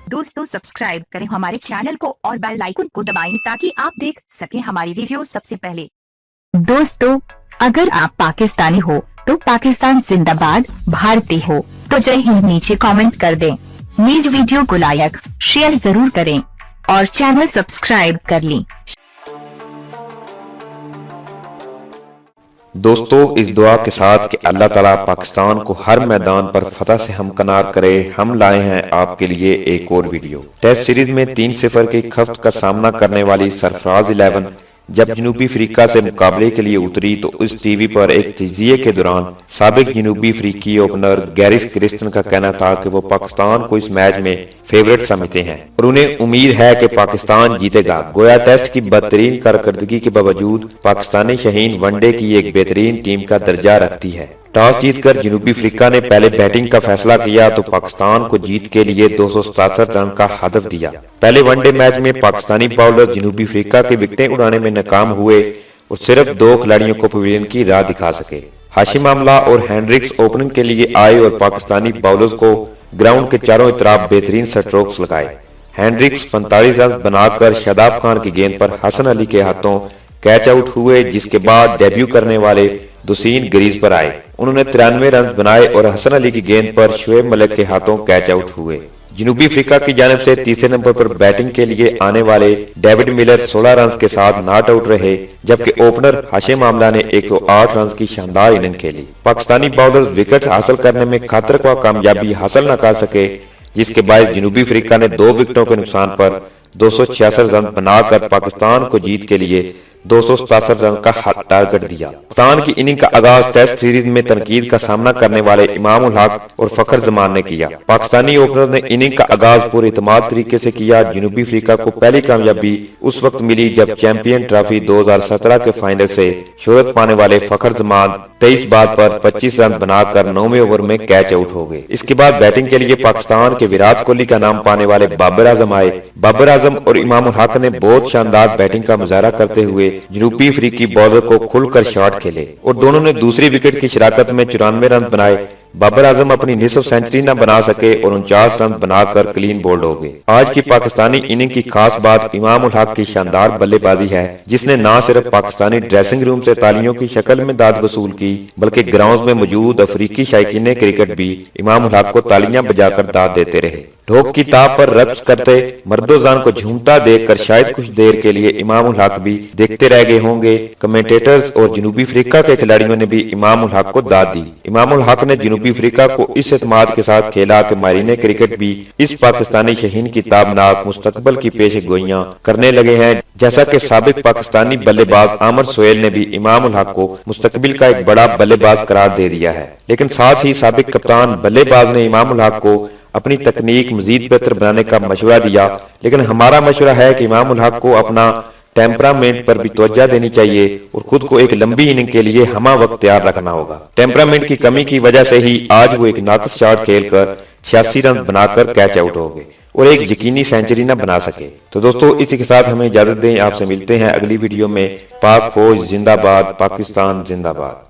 दोस्तों सब्सक्राइब करें हमारे चैनल को और बेल आइकन को दबाएं ताकि आप देख सकें हमारी वीडियो सबसे पहले। दोस्तों अगर आप पाकिस्तानी हो तो पाकिस्तान जिंदाबाद, भारतीय हो तो जय हिंद नीचे कमेंट कर दें। न्यूज वीडियो को लाइक शेयर जरूर करें और चैनल सब्सक्राइब कर लें। दोस्तों इस दुआ के साथ कि अल्लाह ताला पाकिस्तान को हर मैदान पर फतह से हमकनार करे, हम लाए हैं आपके लिए एक और वीडियो। टेस्ट सीरीज में 3-0 की खफ्त का सामना करने वाली सरफराज 11 जब जनूबी अफ्रीका से मुकाबले के लिए उतरी तो उस टीवी पर एक तजिए के दौरान साबिक जनूबी अफ्रीकी ओपनर गैरिस क्रिस्टन का कहना था कि वो पाकिस्तान को इस मैच में फेवरेट समझते हैं और उन्हें उम्मीद है कि पाकिस्तान जीतेगा। गोया टेस्ट की बदतरीन कारकर्दगी के बावजूद पाकिस्तानी शाहीन वनडे की एक बेहतरीन टीम का दर्जा रखती है। टॉस जीतकर जनूबी अफ्रीका ने पहले बैटिंग का फैसला किया तो पाकिस्तान को जीत के लिए 267 रन का हदफ दिया। पहले वनडे मैच में पाकिस्तानी बॉलर जनूबी अफ्रीका की विकेटें उड़ाने में नाकाम हुए और सिर्फ 2 खिलाड़ियों को पवेलियन की राह दिखा सके। हाशिम आमला और हेनरिक्स ओपनिंग के लिए आए और पाकिस्तानी बॉलर्स को ग्राउंड के चारों तरफ बेहतरीन स्ट्रोक्स लगाए। हेनरिक्स 45 रन बनाकर शादाब खान की गेंद पर हसन अली के हाथों कैच आउट हुए, जिसके बाद डेब्यू करने वाले दुसीन ग्रीज पर आए। उन्होंने 93 रन बनाए और हसन अली की गेंद पर शुएब मलिक के हाथों कैच आउट हुए। जनूबी अफ्रीका की जानिब से तीसरे नंबर पर बैटिंग के लिए आने वाले डेविड मिलर 16 रन के साथ नॉट आउट रहे, जबकि ओपनर हाशिम आमला ने 108 रन की शानदार इनिंग खेली। पाकिस्तानी बॉलर विकेट हासिल करने में खातरख्वाह कामयाबी हासिल न कर सके, जिसके बायस जनूबी अफ्रीका ने 2 विकेटों के नुकसान पर 266 रन बनाकर पाकिस्तान को जीत के लिए 267 रन का टारगेट दिया। पाकिस्तान की इनिंग का आगाज टेस्ट सीरीज में तनकीद का सामना करने वाले इमाम उल हक और फखर जमान ने किया। पाकिस्तानी ओपनर ने इनिंग का आगाज पूरे इत्मीनान तरीके से किया। जनूबी अफ्रीका को पहली कामयाबी उस वक्त मिली जब चैंपियन ट्रॉफी 2017 के फाइनल से शोहरत पाने वाले फखर जमान 23 बात पर 25 रन बनाकर 9वें ओवर में कैच आउट हो गए। इसके बाद बैटिंग के लिए पाकिस्तान के विराट कोहली का नाम पाने वाले बाबर आजम आए। बाबर आजम और इमाम उल हक ने बहुत शानदार बैटिंग का मुजाहरा करते हुए जनूबी अफ्रीकी बॉलर को खुलकर शॉट खेले और दोनों ने दूसरी विकेट की शराकत में 94 रन बनाए। बाबर आजम अपनी निसफ सेंचुरी न बना सके और 49 रन बनाकर क्लीन बोल्ड हो गए। आज की पाकिस्तानी इनिंग की खास बात इमाम उल हक की शानदार बल्लेबाजी है, जिसने न सिर्फ पाकिस्तानी ड्रेसिंग रूम से तालियों की शक्ल में दाद वसूल की, बल्कि ग्राउंड में मौजूद अफ्रीकी शायकीन क्रिकेट भी इमाम उल हक को तालियां बजाकर दाद देते रहे। ढोक की ताप पर रक्स करते मर्दोजान को झूमता देखकर शायद कुछ देर के लिए इमाम उल हक भी देखते रह गए होंगे। कमेंटेटर्स और जनूबी अफ्रीका के खिलाड़ियों ने भी इमाम उल हक को दाद दी। इमाम उल हक ने जनूबी अफ्रीका को इस एतमाद के साथ खेला कि मारीने क्रिकेट भी इस पाकिस्तानी शहीन की ताबनाक मुस्तकबल की पेश गोइयां करने लगे हैं, जैसा कि साबिक पाकिस्तानी बल्लेबाज आमर सोहेल ने भी इमाम उल हक को मुस्तकबिल का एक बड़ा बल्लेबाज करार दे दिया है। लेकिन साथ ही साबिक कप्तान बल्लेबाज ने इमाम उल हक को अपनी तकनीक मजीद बेहतर बनाने का मशवरा दिया। लेकिन हमारा मशवरा है कि इमाम उल हक को अपना टेम्परामेंट पर भी तवज्जो देनी चाहिए और खुद को एक लंबी इनिंग के लिए हमा वक्त तैयार रखना होगा। टेम्परामेंट की कमी की वजह से ही आज वो एक नाकस शॉट खेलकर 86 रन बनाकर कैच आउट हो गए और एक यकीनी सेंचुरी न बना सके। तो दोस्तों इसी के साथ हमें इजाजत दें, आपसे मिलते हैं अगली वीडियो में। पाक फौज जिंदाबाद, पाकिस्तान जिंदाबाद।